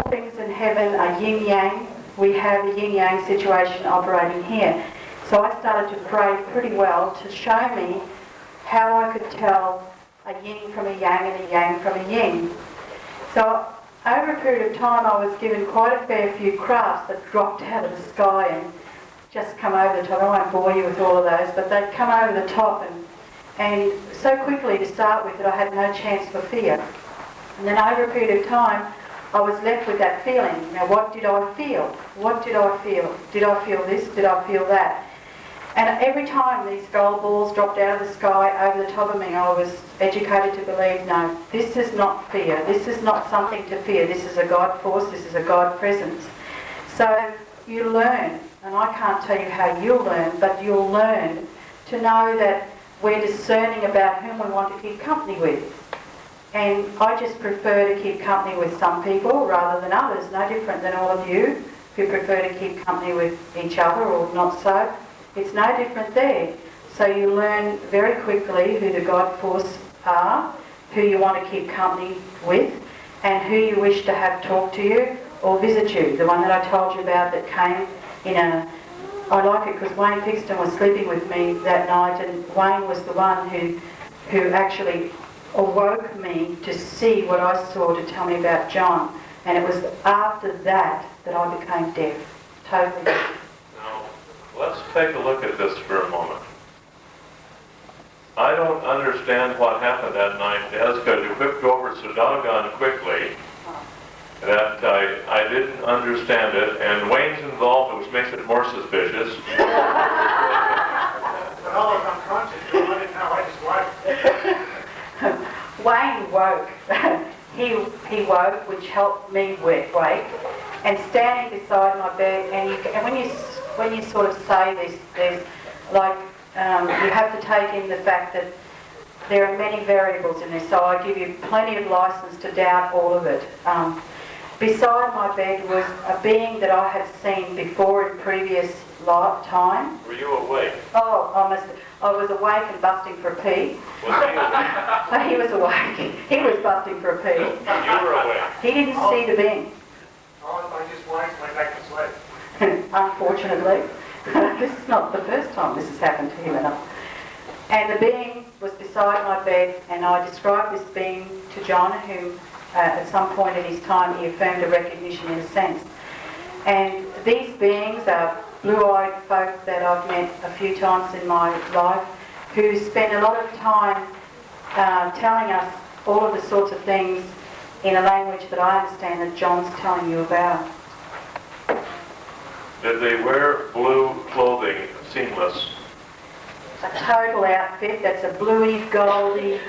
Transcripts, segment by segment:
all things in heaven are yin-yang. We have a yin-yang situation operating here. So I started to pray pretty well to show me how I could tell a yin from a yang and a yang from a yin. So over a period of time I was given quite a fair few crafts that dropped out of the sky and just come over the top. I won't bore you with all of those, but they'd come over the top and so quickly to start with that I had no chance for fear. And then over a period of time I was left with that feeling. Now what did I feel? What did I feel? Did I feel this? Did I feel that? And every time these gold balls dropped out of the sky over the top of me, I was educated to believe, no, this is not fear. This is not something to fear. This is a God force. This is a God presence. So you learn, and I can't tell you how you'll learn, but you'll learn to know that we're discerning about whom we want to keep company with. And I just prefer to keep company with some people rather than others, no different than all of you who prefer to keep company with each other or not so. It's no different there. So you learn very quickly who the God force are, who you want to keep company with, and who you wish to have talk to you or visit you. The one that I told you about that came in a... I like it because Wayne Pixton was sleeping with me that night, and Wayne was the one who actually awoke me to see what I saw to tell me about John. And it was after that that I became deaf. Totally deaf. Let's take a look at this for a moment. I don't understand what happened that night, because you whipped over so doggone quickly that I didn't understand it, and Wayne's involved, which makes it more suspicious. But I was unconscious, so I didn't know, I just woke. Wayne woke. he woke, which helped me wake, and standing beside my bed, and when you sort of say this, there's like, you have to take in the fact that there are many variables in this, so I give you plenty of license to doubt all of it. Beside my bed was a being that I had seen before in previous lifetime. Were you awake? Oh, I was awake and busting for a pee. Was he awake? He was awake. He was busting for a pee. You were awake? He didn't see the being. I just went back to sleep. Unfortunately, this is not the first time this has happened to him enough. And the being was beside my bed, and I described this being to John, who at some point in his time he affirmed a recognition in a sense. And these beings are blue-eyed folk that I've met a few times in my life, who spend a lot of time telling us all of the sorts of things in a language that I understand that John's telling you about. Did they wear blue clothing, seamless? A total outfit that's a bluey, goldy,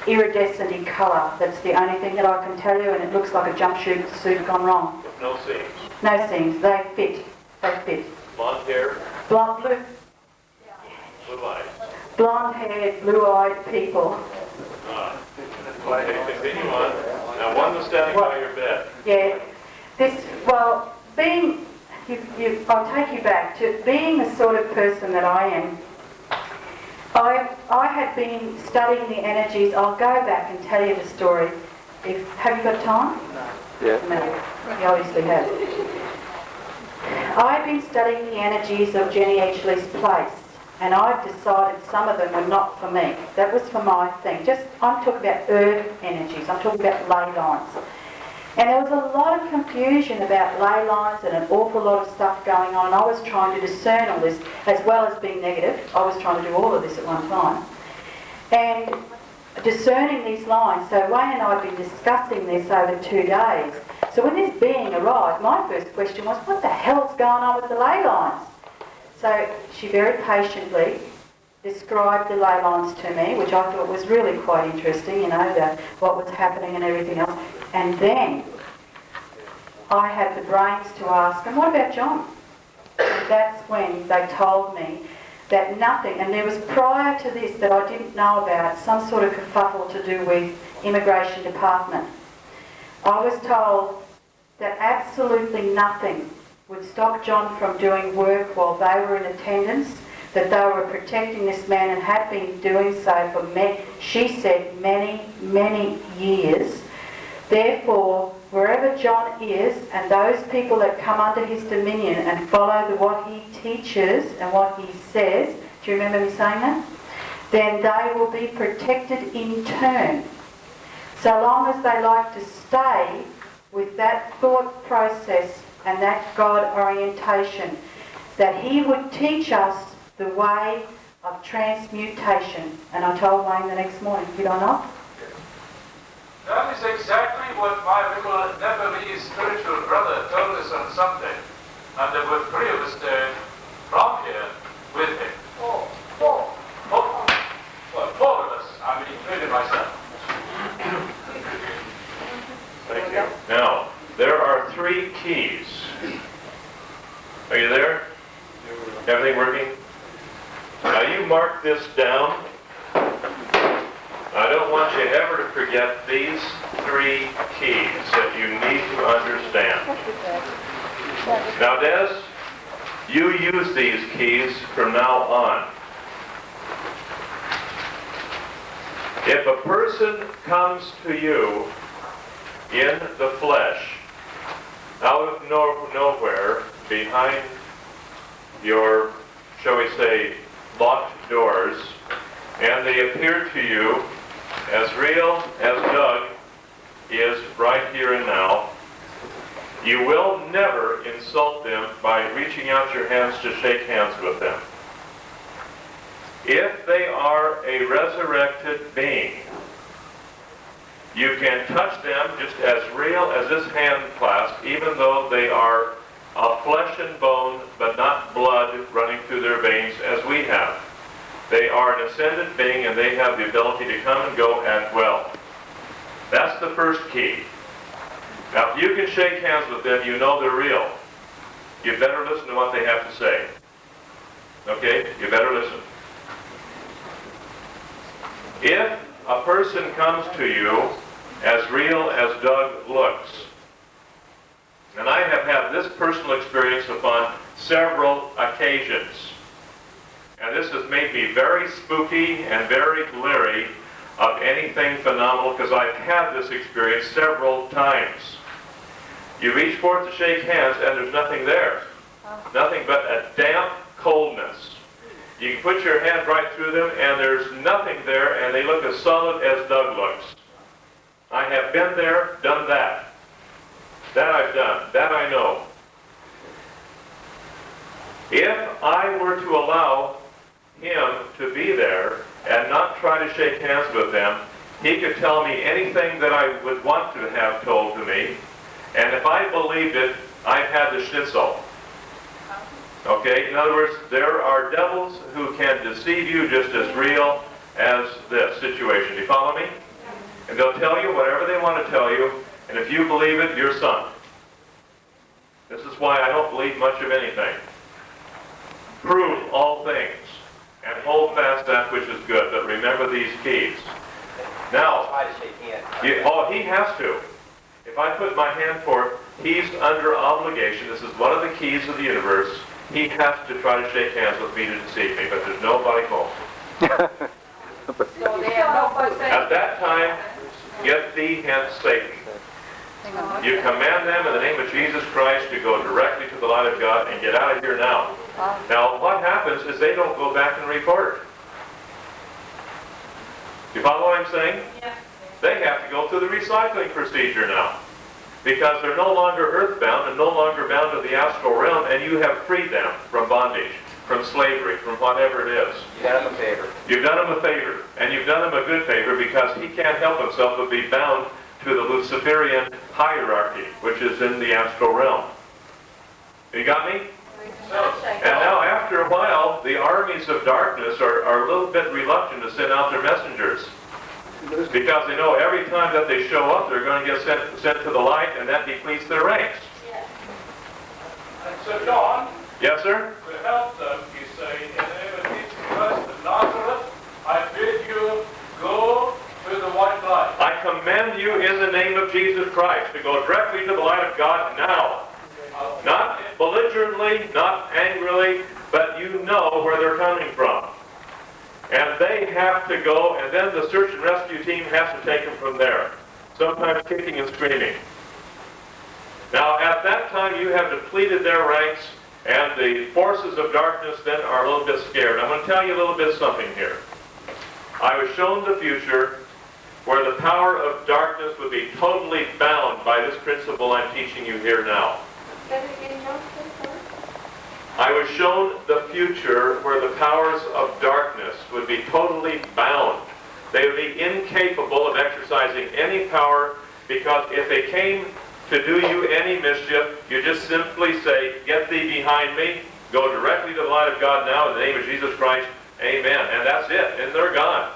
iridescent colour. That's the only thing that I can tell you, and it looks like a jumpsuit suit gone wrong. With no seams? No seams. They fit. They fit. Blonde hair? Blue Blue eyes? blonde-haired, blue-eyed people. Okay, continue on. Now, one was standing by your bed. Yeah. Being... I'll take you back to being the sort of person that I am. I had been studying the energies. I'll go back and tell you the story. Have you got time? Yeah. No, you obviously have. I've been studying the energies of Jenny Edgley's place, and I've decided some of them were not for me. That was for my thing. I'm talking about earth energies. I'm talking about ley lines. And there was a lot of confusion about ley lines and an awful lot of stuff going on. I was trying to discern all this, as well as being negative. I was trying to do all of this at one time. And discerning these lines. So Wayne and I had been discussing this over 2 days. So when this being arrived, my first question was, what the hell's going on with the ley lines? So she very patiently described the ley lines to me, which I thought was really quite interesting, what was happening and everything else. And then I had the brains to ask, and what about John? And that's when they told me that nothing, and there was prior to this that I didn't know about, some sort of kerfuffle to do with immigration department. I was told that absolutely nothing would stop John from doing work while they were in attendance, that they were protecting this man and had been doing so for, she said, many, many years. Therefore, wherever John is, and those people that come under his dominion and follow what he teaches and what he says, do you remember me saying that? Then they will be protected in turn. So long as they like to stay with that thought process and that God orientation, that he would teach us the way of transmutation. And I told Wayne the next morning, did I not? That is exactly what my little Nepalese spiritual brother told us on Sunday. And there were 3 of us there from here with him. Well, 4 of us. I mean, including myself. Thank you. Now, there are 3 keys. Are you there? Everything working? Now you mark this down. I don't want you ever to forget these 3 keys that you need to understand. Now, Des, you use these keys from now on. If a person comes to you in the flesh, out of nowhere, behind your, shall we say, locked doors, and they appear to you as real as Doug is right here and now, you will never insult them by reaching out your hands to shake hands with them. If they are a resurrected being, you can touch them just as real as this hand clasp, even though they are of flesh and bone, but not blood running through their veins as we have. They are an ascended being, and they have the ability to come and go at will. That's the first key. Now, if you can shake hands with them, you know they're real. You better listen to what they have to say. Okay? You better listen. If a person comes to you as real as Doug looks, and I have had this personal experience upon several occasions, and this has made me very spooky and very leery of anything phenomenal, because I've had this experience several times. You reach forth to shake hands and there's nothing there. Nothing but a damp coldness. You can put your hand right through them and there's nothing there, and they look as solid as Doug looks. I have been there, done that. That I've done. That I know. If I were to allow him to be there and not try to shake hands with them, he could tell me anything that I would want to have told to me, and if I believed it, I've had the schnitzel. Okay? In other words, there are devils who can deceive you just as real as this situation. Do you follow me? And they'll tell you whatever they want to tell you, and if you believe it, you're sunk. This is why I don't believe much of anything. Prove all things, and hold fast that which is good, but remember these keys. Now, he has to. If I put my hand forth, he's under obligation. This is one of the keys of the universe. He has to try to shake hands with me to deceive me, but there's nobody home. At that time, get thee hence, Satan. You command them in the name of Jesus Christ to go directly to the light of God and get out of here now. Now, what happens is they don't go back and report. You follow what I'm saying? Yeah. They have to go through the recycling procedure now, because they're no longer earthbound and no longer bound to the astral realm, and you have freed them from bondage, from slavery, from whatever it is. You've done him a favor. You've done him a favor, and you've done him a good favor, because he can't help himself but be bound to the Luciferian hierarchy, which is in the astral realm. You got me? And now, after a while, the armies of darkness are a little bit reluctant to send out their messengers, because they know every time that they show up, they're going to get sent to the light, and that depletes their ranks. And so, John, Yes, sir? to help them, you say, in the name of Jesus Christ of Nazareth, I bid you go to the white light. I command you in the name of Jesus Christ to go directly to the light of God now. Not belligerently, not angrily, but you know where they're coming from. And they have to go, and then the search and rescue team has to take them from there, sometimes kicking and screaming. Now, at that time, you have depleted their ranks, and the forces of darkness then are a little bit scared. I'm going to tell you a little bit something here. I was shown the future where the power of darkness would be totally bound by this principle I'm teaching you here now. I was shown the future where the powers of darkness would be totally bound. They would be incapable of exercising any power, because if they came to do you any mischief, you just simply say, "Get thee behind me," go directly to the light of God now in the name of Jesus Christ, amen. And that's it, and they're gone.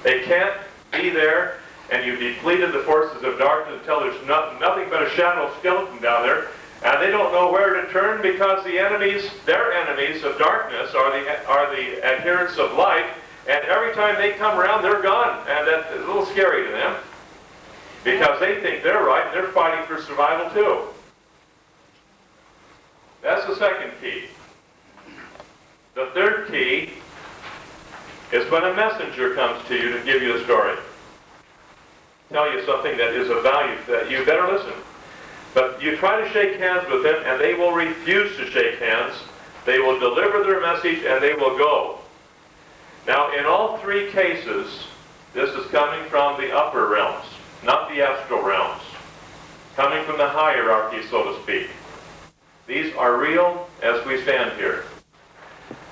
They can't be there, and you've depleted the forces of darkness until there's nothing but a shadow skeleton down there, and they don't know where to turn, because the enemies, their enemies of darkness, are the adherents of light, and every time they come around, they're gone, and that's a little scary to them, because they think they're right, and they're fighting for survival too. That's the second key. The third key is when a messenger comes to you to give you a story, tell you something that is of value, that you better listen. But you try to shake hands with them, and they will refuse to shake hands. They will deliver their message, and they will go. Now, in all three cases, this is coming from the upper realms, not the astral realms, coming from the hierarchy, so to speak. These are real as we stand here.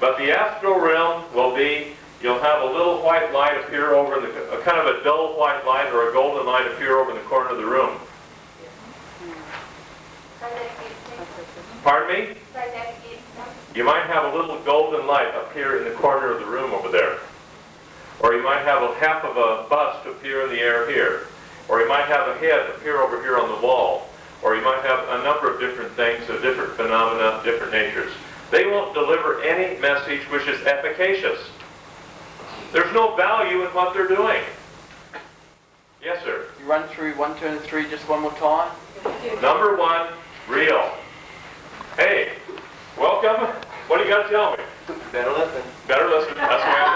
But the astral realm will be, you'll have a little white light appear over a kind of a dull white light or a golden light appear over in the corner of the room. Pardon me? You might have a little golden light appear in the corner of the room over there. Or you might have a half of a bust appear in the air here. Or you might have a head appear over here on the wall. Or you might have a number of different things, of different phenomena, different natures. They won't deliver any message which is efficacious. There's no value in what they're doing. Yes, sir? You run through 1, 2, and 3 just one more time. Number 1, real. Hey, welcome. What do you got to tell me? Better listen. Better listen. That's the way I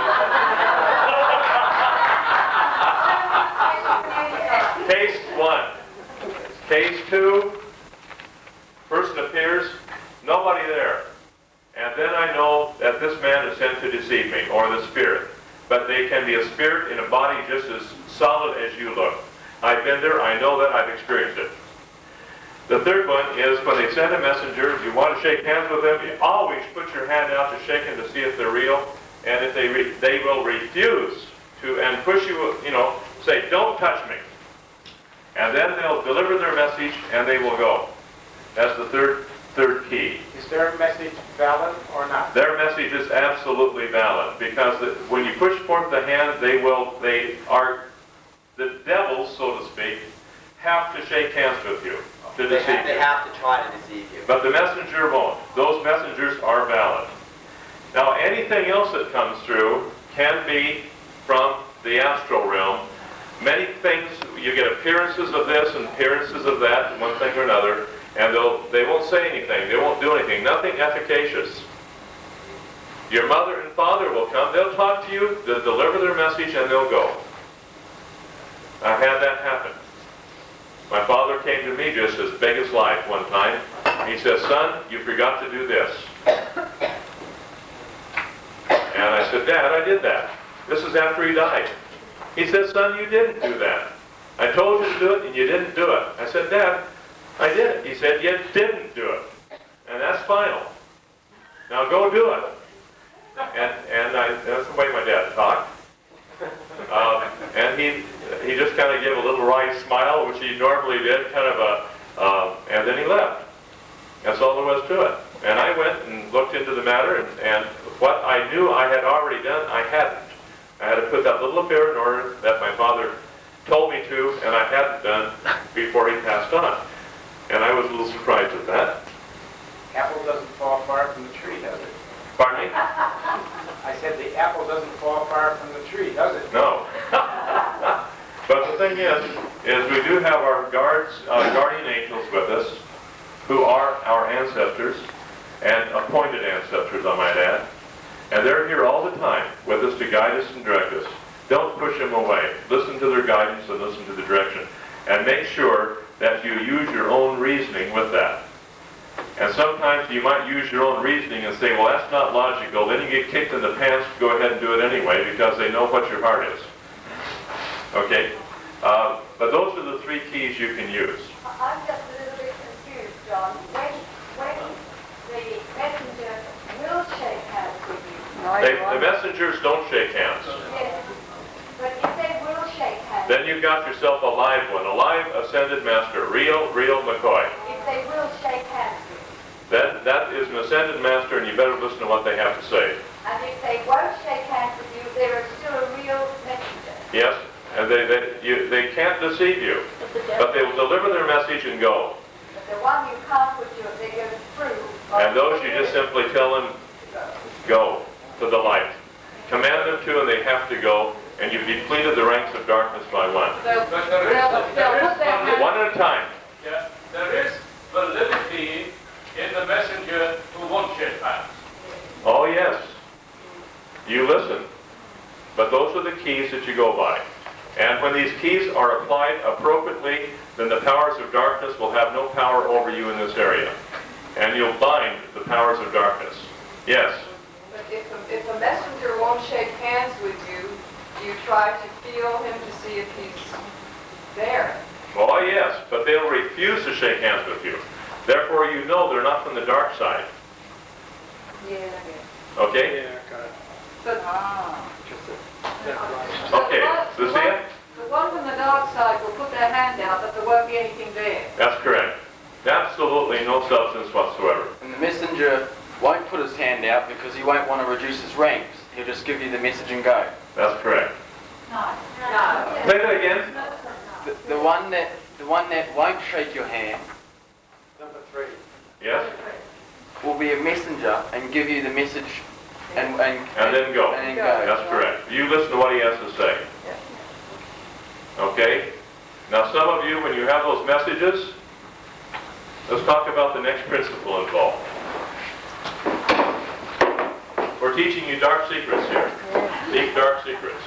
do. Case 1. Case 2. Person appears, nobody there. And then I know that this man is sent to deceive me, or the spirit. But they can be a spirit in a body just as solid as you look. I've been there, I know that, I've experienced it. The third one is when they send a messenger, you want to shake hands with them, you always put your hand out to shake them to see if they're real. And if they will refuse to, and push you, say, "Don't touch me." And then they'll deliver their message and they will go. That's the third key. Is their message valid or not? Their message is absolutely valid, because when you push forth the hand, they are the devils, so to speak, have to shake hands with you to deceive you. They have to try to deceive you. But the messenger won't. Those messengers are valid. Now, anything else that comes through can be from the astral realm. Many things, you get appearances of this and appearances of that, one thing or another, and they won't say anything. They won't do anything. Nothing efficacious. Your mother and father will come. They'll talk to you. They'll deliver their message, and they'll go. I had that happen. My father came to me just as big as life one time. He says, "Son, you forgot to do this." And I said, "Dad, I did that." This is after he died. He said, "Son, you didn't do that. I told you to do it, and you didn't do it." I said, "Dad, I did it." He said, "You didn't do it. And that's final. Now go do it." And that's the way my dad talked. And he just kind of gave a little wry smile, which he normally did, and then he left. That's all there was to it. And I went and looked into the matter, and what I knew I had already done, I hadn't. I had to put that little affair in order that my father told me to, and I hadn't done before he passed on. And I was a little surprised at that. Apple doesn't fall far from the tree, does it? Pardon me? I said the apple doesn't fall far from the tree, does it? No. But the thing is we do have our guardian angels with us, who are our ancestors, and appointed ancestors, I might add. And they're here all the time with us to guide us and direct us. Don't push them away. Listen to their guidance and listen to the direction. And make sure that you use your own reasoning with that. And sometimes you might use your own reasoning and say, well, that's not logical. Then you get kicked in the pants to go ahead and do it anyway because they know what your heart is. Okay? But those are the three keys you can use. I'm just a little bit confused, John. When the messenger will shake hands with you. The messengers don't shake hands. Yes. But if they will shake hands, Then you've got yourself a live one, a live ascended master, real McCoy. if they will shake hands with you, Then that is an ascended master, and you better listen to what they have to say. and if they won't shake hands with you, there is still a real messenger. Yes, and they can't deceive you, but they will deliver their message and go. But the one you can't put your, they go through. And those you just simply tell them, go to the light. Command them to, and they have to go, and you've depleted the ranks of darkness by one. But there is One at a time. yeah, there is validity in the messenger who won't shake hands. Oh yes, you listen. But those are the keys that you go by. And when these keys are applied appropriately, then the powers of darkness will have no power over you in this area. And you'll bind the powers of darkness. Yes? But if a messenger won't shake hands with you, you try to feel him to see if he's there. Oh yes, but they'll refuse to shake hands with you. Therefore you know they're not from the dark side. Yeah. Okay? But Okay, so see it? the one from the dark side will put their hand out, but there won't be anything there. That's correct. Absolutely no substance whatsoever. And the messenger won't put his hand out because he won't want to reduce his ranks. He'll just give you the message and go. That's correct. No. Say that again. The one that won't shake your hand Number 3. Yes? will be a messenger and give you the message and then go. And then go. That's correct. You listen to what he has to say. Okay? Now some of you, when you have those messages, let's talk about the next principle involved. We're teaching you dark secrets here. Deep dark secrets.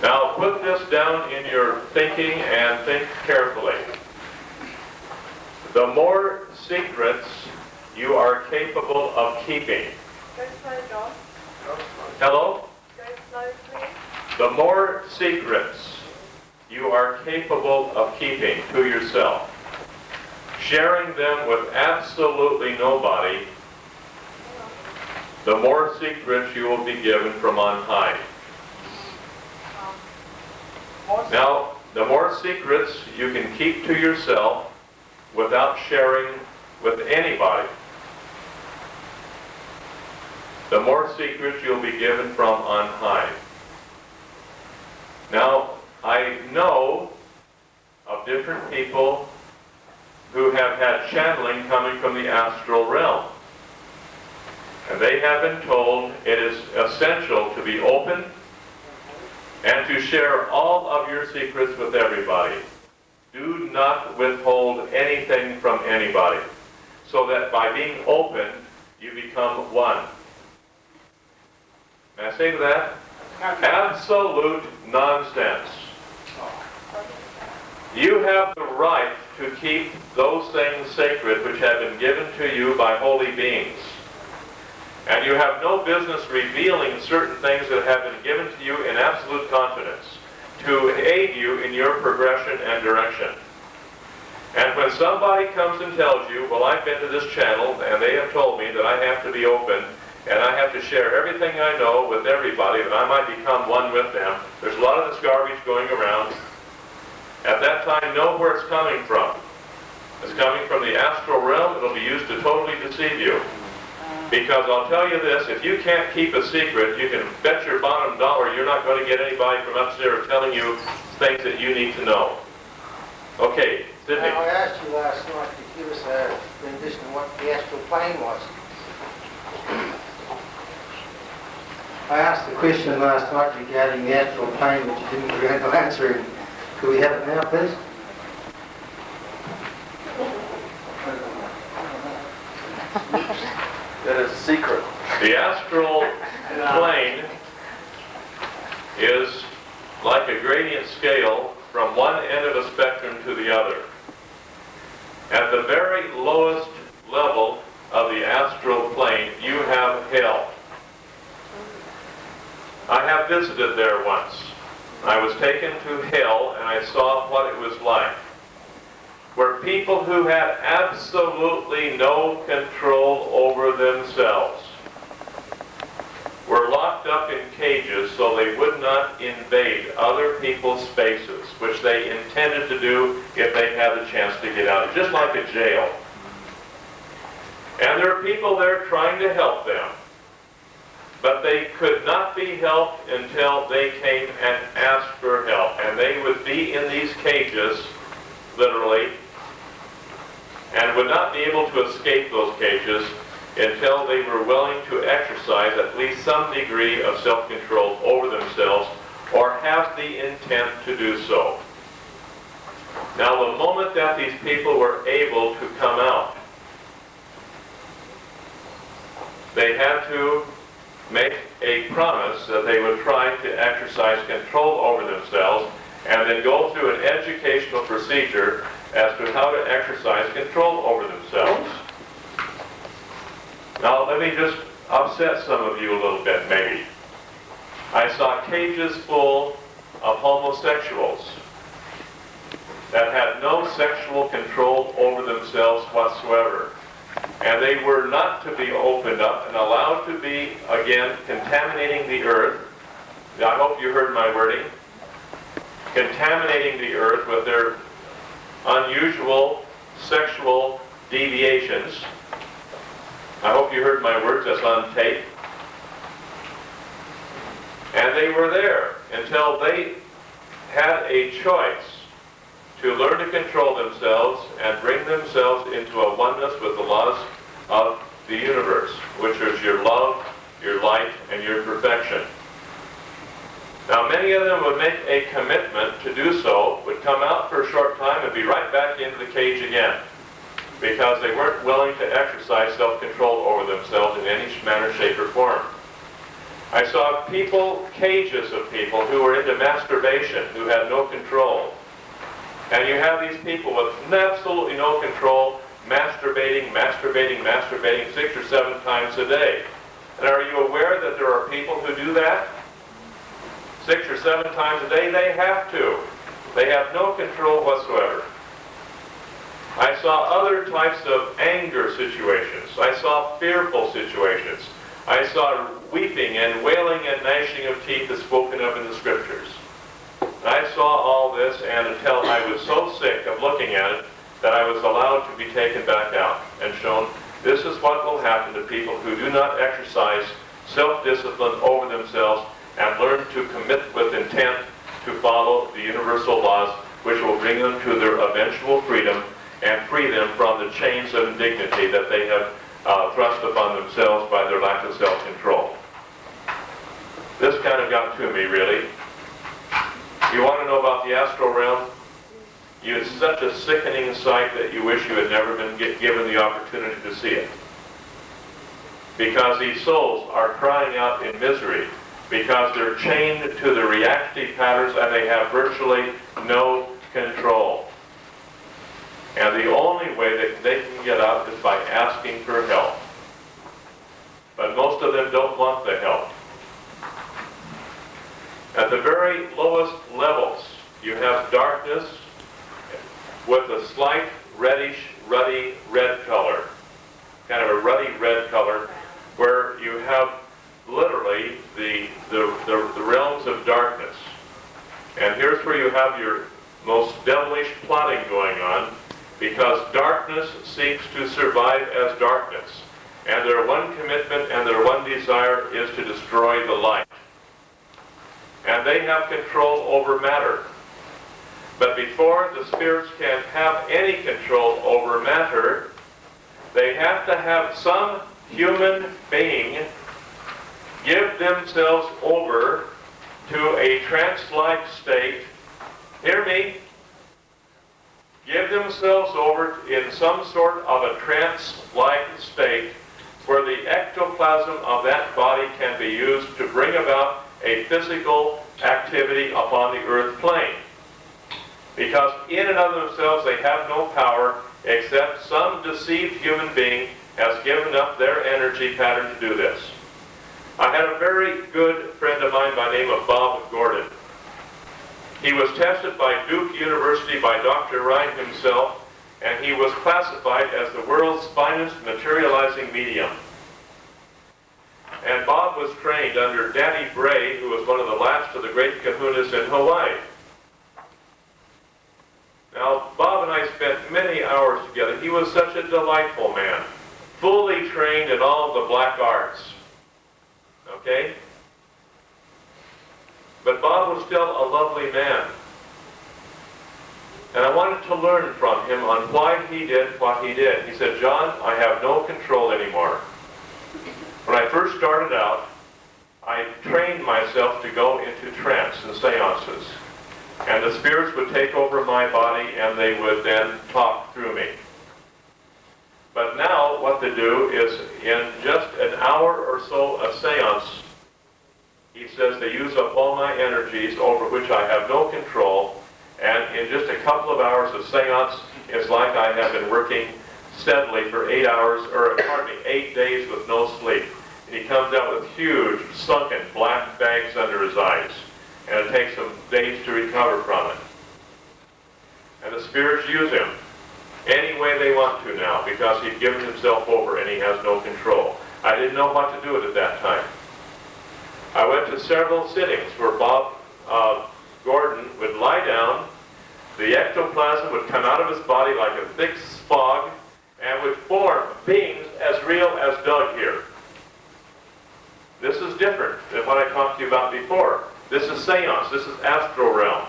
Now put this down in your thinking and think carefully. The more secrets you are capable of keeping. Go slow, John. Hello? Go slow, please. The more secrets you are capable of keeping to yourself, sharing them with absolutely nobody, the more secrets you will be given from on high. Now, the more secrets you can keep to yourself without sharing with anybody, the more secrets you'll be given from on high. Now, I know of different people who have had channeling coming from the astral realm. And they have been told it is essential to be open and to share all of your secrets with everybody. Do not withhold anything from anybody, so that by being open, you become one. May I say to that? Absolute nonsense. You have the right to keep those things sacred which have been given to you by holy beings. And you have no business revealing certain things that have been given to you in absolute confidence to aid you in your progression and direction. And when somebody comes and tells you, well, I've been to this channel and they have told me that I have to be open and I have to share everything I know with everybody, that I might become one with them, there's a lot of this garbage going around. At that time, know where it's coming from. It's coming from the astral realm. It'll be used to totally deceive you. Because I'll tell you this, if you can't keep a secret, you can bet your bottom dollar you're not going to get anybody from upstairs telling you things that you need to know. Okay, Sydney. Now, I asked you last night to give us a rendition of what the astral plane was. I asked the question last night regarding the astral plane, which you didn't get to answer. Could we have it now, please? That is a secret. The astral plane is like a gradient scale from one end of a spectrum to the other. At the very lowest level of the astral plane, you have hell. I have visited there once. I was taken to hell and I saw what it was like, where people who had absolutely no control over themselves were locked up in cages so they would not invade other people's spaces, which they intended to do if they had the chance to get out, just like a jail. And there are people there trying to help them, but they could not be helped until they came and asked for help. And they would be in these cages, literally, and would not be able to escape those cages until they were willing to exercise at least some degree of self-control over themselves or have the intent to do so. Now, the moment that these people were able to come out, they had to make a promise that they would try to exercise control over themselves and then go through an educational procedure as to how to exercise control over themselves. Now, let me just upset some of you a little bit, maybe. I saw cages full of homosexuals that had no sexual control over themselves whatsoever. And they were not to be opened up and allowed to be, again, contaminating the earth. I hope you heard my wording. Contaminating the earth with their unusual sexual deviations. I hope you heard my words. That's on tape. And they were there until they had a choice to learn to control themselves and bring themselves into a oneness with the laws of the universe, which is your love, your light, and your perfection. Now, many of them would make a commitment to do so, would come out for a short time and be right back into the cage again, because they weren't willing to exercise self-control over themselves in any manner, shape, or form. I saw people, cages of people who were into masturbation, who had no control. And you have these people with absolutely no control, masturbating 6 or 7 times a day. And are you aware that there are people who do that? 6 or 7 times a day? They have to. They have no control whatsoever. I saw other types of anger situations. I saw fearful situations. I saw weeping and wailing and gnashing of teeth as spoken of in the scriptures. And I saw all this, and until I was so sick of looking at it that I was allowed to be taken back out and shown this is what will happen to people who do not exercise self-discipline over themselves and learn to commit with intent to follow the universal laws, which will bring them to their eventual freedom and free them from the chains of indignity that they have thrust upon themselves by their lack of self-control. This kind of got to me, really. You want to know about the astral realm? It's such a sickening sight that you wish you had never been given the opportunity to see it. Because these souls are crying out in misery because they're chained to the reactive patterns and they have virtually no control. And the only way that they can get out is by asking for help. But most of them don't want the help. At the very lowest levels, you have darkness with a slight reddish, ruddy red color. Kind of a ruddy red color, where you have literally the realms of darkness. And here's where you have your most devilish plotting going on, because darkness seeks to survive as darkness. And their one commitment and their one desire is to destroy the light. And they have control over matter. But before the spirits can have any control over matter, they have to have some human being give themselves over to a trance-like state. Hear me? Give themselves over in some sort of a trance-like state where the ectoplasm of that body can be used to bring about a physical activity upon the earth plane. Because in and of themselves they have no power except some deceived human being has given up their energy pattern to do this. I had a very good friend of mine by the name of Bob Gordon. He was tested by Duke University by Dr. Ryan himself, and he was classified as the world's finest materializing medium. And Bob was trained under Danny Bray, who was one of the last of the great kahunas in Hawaii. Now, Bob and I spent many hours together. He was such a delightful man, fully trained in all the black arts. Okay? But Bob was still a lovely man. And I wanted to learn from him on why he did what he did. He said, "John, I have no control anymore. When I first started out, I trained myself to go into trance and seances. And the spirits would take over my body and they would then talk through me. But now what they do is in just an hour or so of seance, he says they use up all my energies over which I have no control. And in just a couple of hours of seance, it's like I have been working steadily for 8 hours, or pardon me, 8 days with no sleep. And he comes out with huge, sunken black bags under his eyes. And it takes him days to recover from it. And the spirits use him any way they want to now, because he's given himself over and he has no control. I didn't know what to do with it at that time. I went to several sittings where Bob Gordon would lie down, the ectoplasm would come out of his body like a thick fog, and would form beings as real as Doug here. This is different than what I talked to you about before. This is seance, this is astral realm.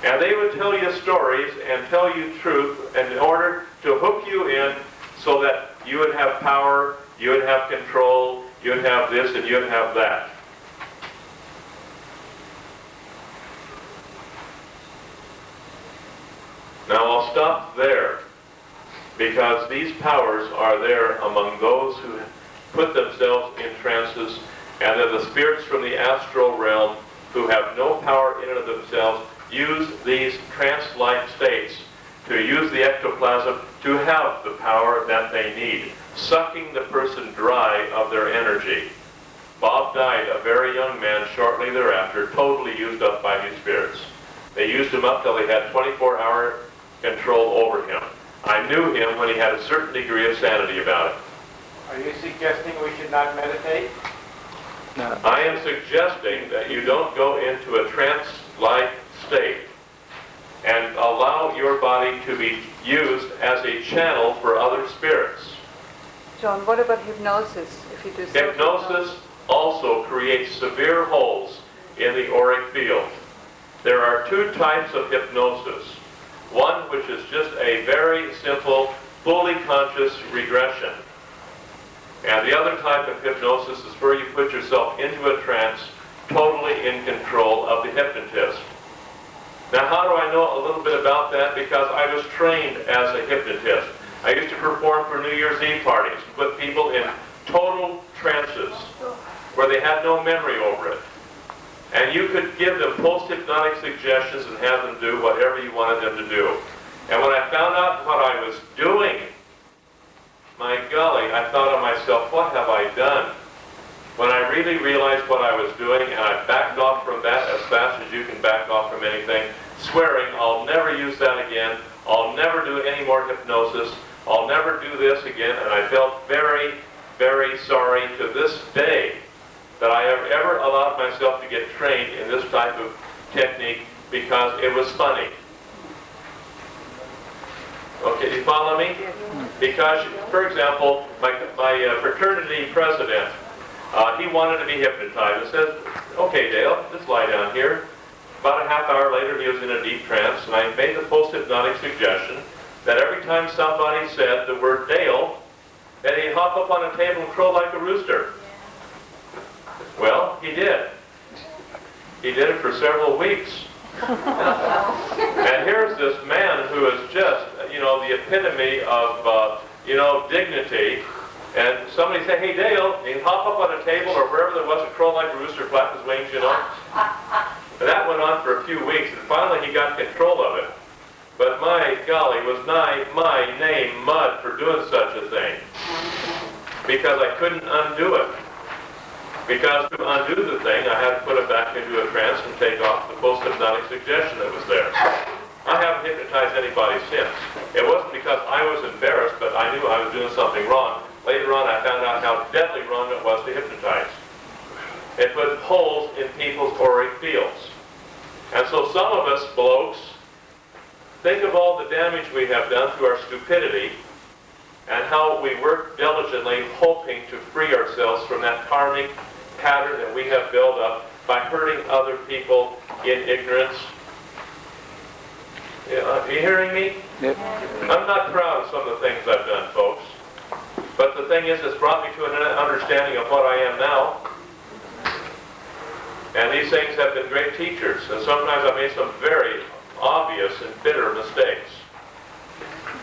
And they would tell you stories and tell you truth in order to hook you in so that you would have power, you would have control, you would have this and you would have that. Now I'll stop there, because these powers are there among those who put themselves in trances, and that the spirits from the astral realm who have no power in and of themselves use these trance-like states to use the ectoplasm to have the power that they need, sucking the person dry of their energy. Bob died a very young man shortly thereafter, totally used up by these spirits. They used him up till they had 24-hour control over him. I knew him when he had a certain degree of sanity about it. Are you suggesting we should not meditate? No. I am suggesting that you don't go into a trance-like state and allow your body to be used as a channel for other spirits. John, what about hypnosis? If you do Hypnosis also creates severe holes in the auric field. There are two types of hypnosis. One which is just a very simple, fully conscious regression. And the other type of hypnosis is where you put yourself into a trance, totally in control of the hypnotist. Now, how do I know a little bit about that? Because I was trained as a hypnotist. I used to perform for New Year's Eve parties, put people in total trances where they had no memory over it. And you could give them post-hypnotic suggestions and have them do whatever you wanted them to do. And when I found out what I was doing, my golly, I thought of myself, what have I done? When I really realized what I was doing, and I backed off from that as fast as you can back off from anything, swearing I'll never use that again, I'll never do any more hypnosis, I'll never do this again, and I felt very, very sorry to this day that I have ever allowed myself to get trained in this type of technique, because it was funny. Okay, you follow me? Because, for example, my fraternity president, he wanted to be hypnotized and said, "Okay, Dale, just lie down here." About a half hour later, he was in a deep trance, and I made the post-hypnotic suggestion that every time somebody said the word Dale, that he'd hop up on a table and crow like a rooster. Well, he did. He did it for several weeks. And here's this man who is just, the epitome of, dignity. And somebody say, "Hey, Dale," and he'd hop up on a table or wherever there was a crow like a rooster, flap his wings, And that went on for a few weeks, and finally he got control of it. But my golly, was my name mud for doing such a thing. Because I couldn't undo it. Because to undo the thing, I had to put it back into a trance and take off the post-hypnotic suggestion that was there. I haven't hypnotized anybody since. It wasn't because I was embarrassed, but I knew I was doing something wrong. Later on, I found out how deadly wrong it was to hypnotize. It put holes in people's auric fields. And so some of us blokes, think of all the damage we have done through our stupidity and how we work diligently hoping to free ourselves from that karmic pattern that we have built up by hurting other people in ignorance. Are you hearing me? Yep. I'm not proud of some of the things I've done, folks. But the thing is, it's brought me to an understanding of what I am now. And these things have been great teachers. And sometimes I've made some very obvious and bitter mistakes.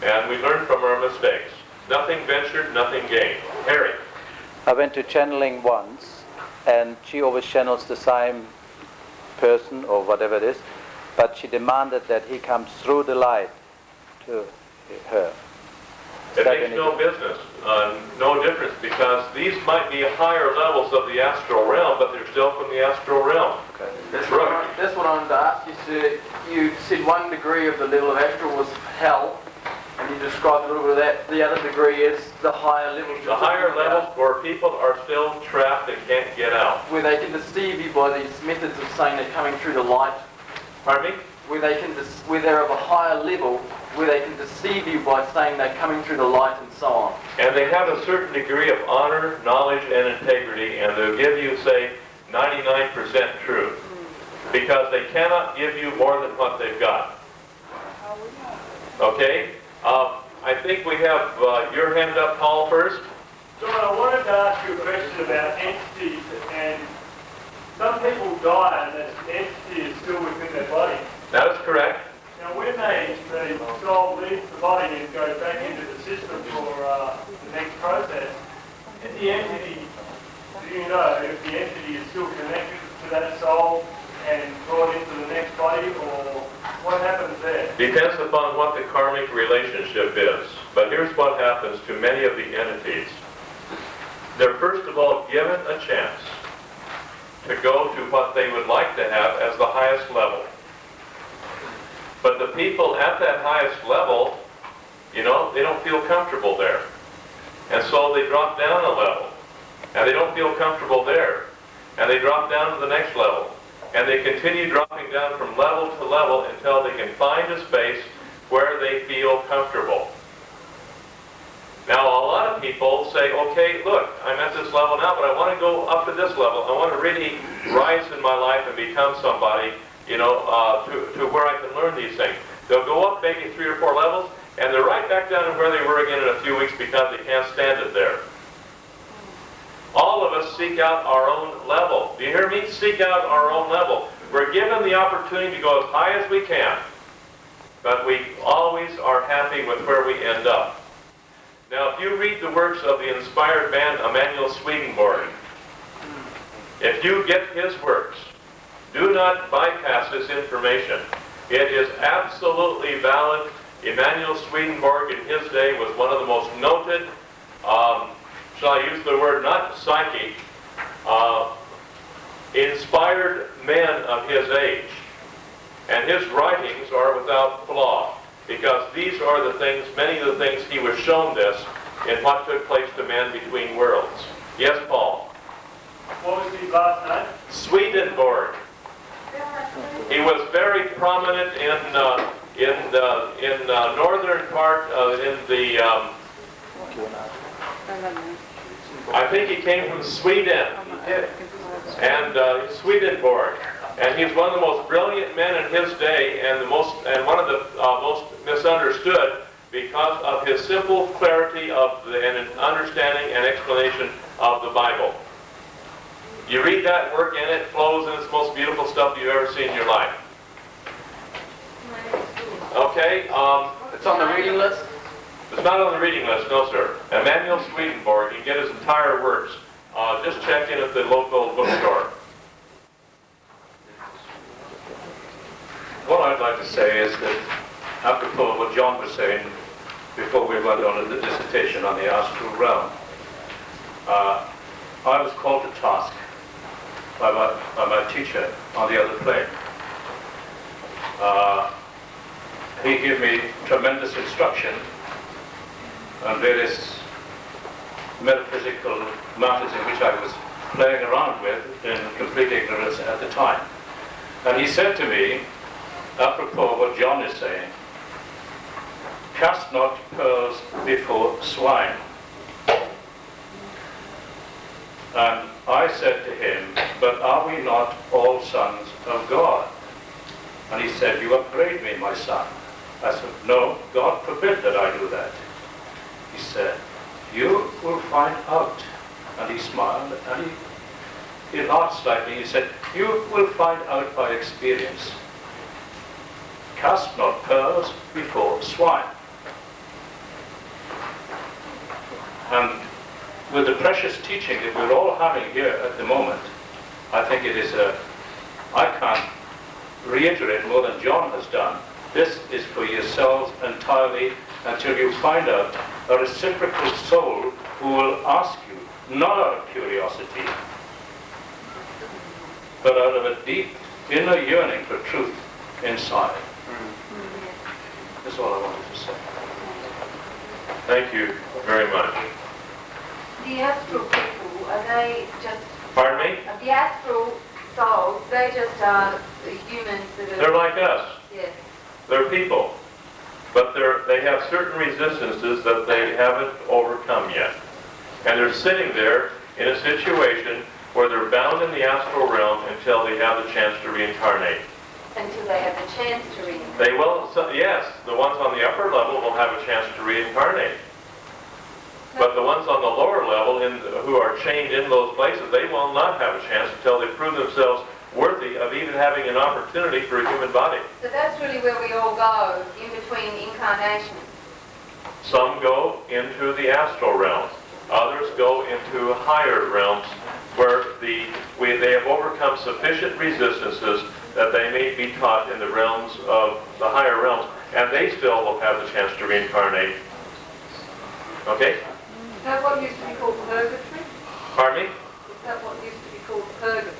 And we learn from our mistakes. Nothing ventured, nothing gained. Harry. I went to channeling once, and she always channels the same person or whatever it is, but she demanded that he comes through the light to her. It makes no business, no difference, because these might be higher levels of the astral realm, but they're still from the astral realm. Okay. That's what I wanted to ask you. You said 1 degree of the level of astral was hell, and you described a little bit of that. The other degree is the higher levels. The higher levels where people are still trapped and can't get out. Where they can deceive you by these methods of saying they're coming through the light. Pardon me? Where they're of a higher level, where they can deceive you by saying they're coming through the light and so on. And they have a certain degree of honor, knowledge, and integrity, and they'll give you, say, 99% truth. Because they cannot give you more than what they've got. Okay? I think we have your hand up, Paul, first. John, I wanted to ask you a question about entities, and some people die and that entity is still within their body. That is correct. Now when the soul leaves the body and goes back into the system for the next process, is the entity, do you know if the entity is still connected to that soul and brought into the next body, or what happens there? Depends upon what the karmic relationship is. But here's what happens to many of the entities. They're first of all given a chance to go to what they would like to have as the highest level. But the people at that highest level, they don't feel comfortable there. And so they drop down a level. And they don't feel comfortable there. And they drop down to the next level. And they continue dropping down from level to level until they can find a space where they feel comfortable. Now, a lot of people say, okay, look, I'm at this level now, but I want to go up to this level. I want to really rise in my life and become somebody, to where I can learn these things. They'll go up maybe 3 or 4 levels, and they're right back down to where they were again in a few weeks because they can't stand it there. All of us seek out our own level. Do you hear me? Seek out our own level. We're given the opportunity to go as high as we can, but we always are happy with where we end up. Now, if you read the works of the inspired man Emanuel Swedenborg, if you get his works, do not bypass this information. It is absolutely valid. Emanuel Swedenborg in his day was one of the most noted, shall I use the word, not psychic, inspired men of his age. And his writings are without flaw, because these are the things, many of the things he was shown this in what took place to man between worlds. Yes, Paul? What was his last name? Swedenborg. He was very prominent in the northern part, I think he came from Sweden, and Swedenborg, and he's one of the most brilliant men in his day, and one of the most misunderstood because of his simple clarity of and understanding and explanation of the Bible. You read that work and it flows, and it's the most beautiful stuff you've ever seen in your life. Okay, It's on the reading list? it's not on the reading list, no sir. Emanuel Swedenborg, you can get his entire works. Just check in at the local bookstore. What I'd like to say is that apropos of what John was saying before we went on the dissertation on the astral realm. I was called to task by my teacher on the other plane. He gave me tremendous instruction on various metaphysical matters in which I was playing around with in complete ignorance at the time. And he said to me, apropos of what John is saying, cast not pearls before swine. And I said to him, but are we not all sons of God? And he said, you upbraid me, my son. I said, no, God forbid that I do that. He said, you will find out. And he smiled and he laughed slightly. He said, you will find out by experience. Cast not pearls before swine. And with the precious teaching that we're all having here at the moment, I think it is I can't reiterate more than John has done. This is for yourselves entirely until you find out a reciprocal soul who will ask you, not out of curiosity, but out of a deep inner yearning for truth inside. That's all I wanted to say. Thank you very much. The astral people, are they just... Pardon me? The astral souls, they just are the humans that are... They're like us. Yes. They're people. But they have certain resistances that they haven't overcome yet. And they're sitting there in a situation where they're bound in the astral realm until they have the chance to reincarnate. Until they have the chance to reincarnate. They will, yes, the ones on the upper level will have a chance to reincarnate. But the ones on the lower level who are chained in those places, they will not have a chance until they prove themselves worthy of even having an opportunity for a human body. So that's really where we all go, in between incarnations. Some go into the astral realms. Others go into higher realms where they have overcome sufficient resistances that they may be taught in the realms of the higher realms, and they still will have the chance to reincarnate. Okay? Is that what used to be called purgatory? Pardon me? Is that what used to be called purgatory?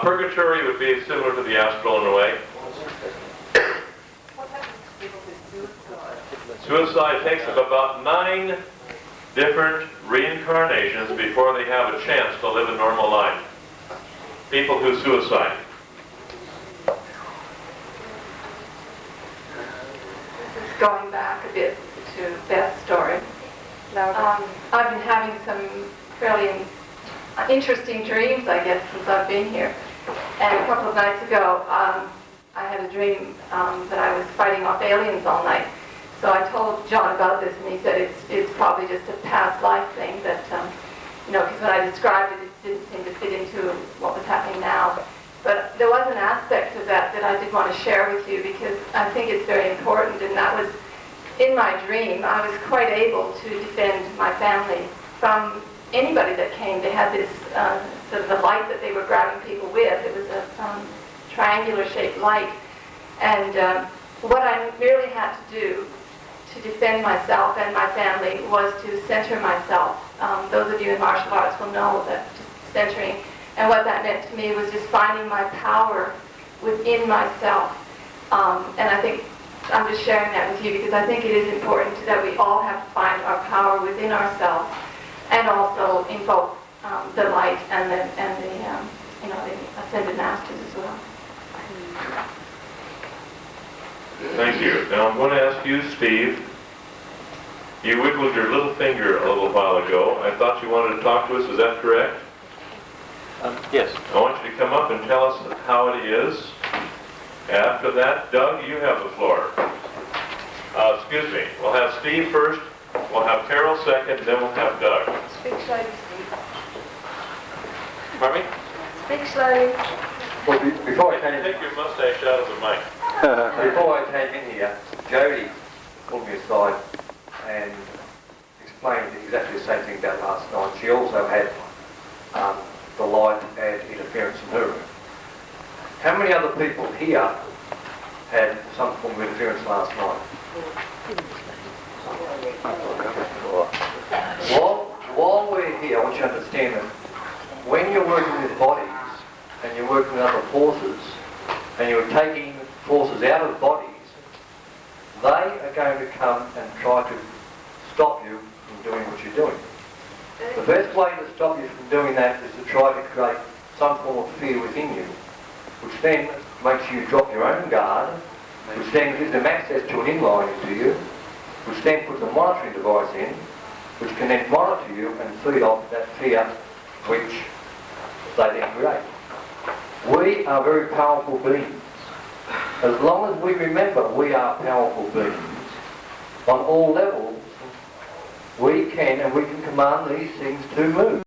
Purgatory would be similar to the astral in a way. What happens to people with suicide? Suicide takes them about 9 different reincarnations before they have a chance to live a normal life. People who suicide. This is going back a bit to Beth's story. I've been having some fairly interesting dreams, I guess, since I've been here. And a couple of nights ago, I had a dream that I was fighting off aliens all night. So I told John about this, and he said it's probably just a past life thing that, because when I described it, it didn't seem to fit into what was happening now. But there was an aspect of that I did want to share with you, because I think it's very important, and that was, in my dream, I was quite able to defend my family from anybody that came. They had this sort of a light that they were grabbing people with. It was a triangular-shaped light. And what I merely had to do to defend myself and my family was to center myself. Those of you in martial arts will know that just centering. And what that meant to me was just finding my power within myself. And I think I'm just sharing that with you because I think it is important that we all have to find our power within ourselves, and also invoke the light and the ascended masters as well. Thank you. Now I'm going to ask you, Steve. You wiggled your little finger a little while ago. I thought you wanted to talk to us. Is that correct? Yes. I want you to come up and tell us how it is. After that, Doug, you have the floor. Excuse me. We'll have Steve first. We'll have Carol second. Then we'll have Doug. Speak slowly, Steve. Pardon me? Speak slowly. Well, before I came Take your mustache out of the mic. before I came in here, Jody pulled me aside and explained exactly the same thing about last night. She also had the light and interference in her room. How many other people here had some form of interference last night. While we're here, I want you to understand that when you're working with bodies and you're working with other forces and you're taking forces out of bodies, they are going to come and try to stop you from doing what you're doing. The best way to stop you from doing that is to try to create some form of fear within you, which then makes you drop your own guard, which then gives them access to an inline into you, which then puts a monitoring device in, which can then monitor you and feed off that fear which they then create. We are very powerful beings. As long as we remember we are powerful beings, on all levels, we can command these things to move.